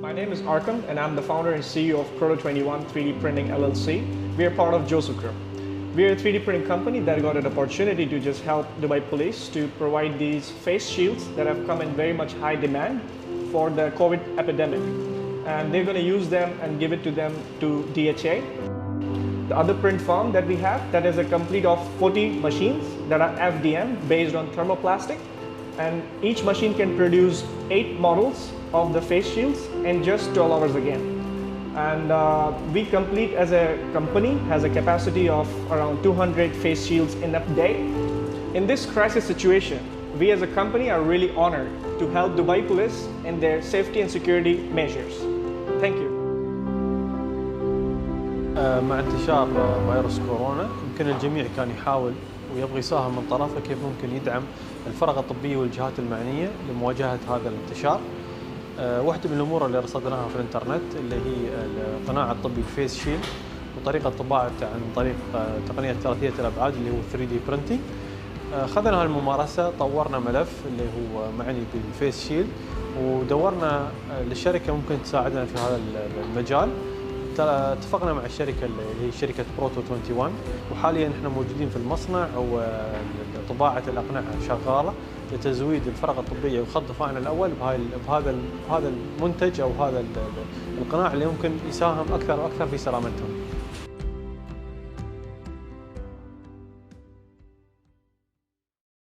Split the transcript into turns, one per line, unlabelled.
My name is Arkham and I'm the founder and CEO of Proto21 3D Printing LLC. We are part of Joseph Group. We are a 3D printing company that got an opportunity to just help Dubai Police to provide these face shields that have come in very much high demand for the COVID epidemic. And they're going to use them and give it to them to DHA. The other print farm that we have, that is a complete of 40 machines that are FDM based on thermoplastic. And each machine can produce 8 models of the face shields in just 12 hours again. And we complete as a company has a capacity of around 200 face shields in a day. In this crisis situation, we as a company are really honored to help Dubai Police in their safety and security measures. Thank you.
مع انتشار فيروس كورونا يمكن الجميع كان يحاول ويبغى يساهم من طرفه كيف ممكن يدعم الفرق الطبية والجهات المعنية لمواجهة هذا الانتشار. واحدة من الأمور اللي رصدناها في الإنترنت اللي هي القناع الطبي الفيس شيلد وطريقة طباعته عن طريق تقنية ثلاثية الأبعاد اللي هو 3D printing. أخذنا هالممارسة، طورنا ملف اللي هو معني بالفيس شيلد ودورنا للشركة ممكن تساعدنا في هذا المجال. اتفقنا مع الشركة اللي هي شركة Proto21 وحاليا احنا موجودين في المصنع وطباعة الأقنعة شغالة لتزويد الفرق الطبية وخط دفاعنا الأول بهذا المنتج أو هذا القناع اللي ممكن يساهم أكثر وأكثر في سلامتهم.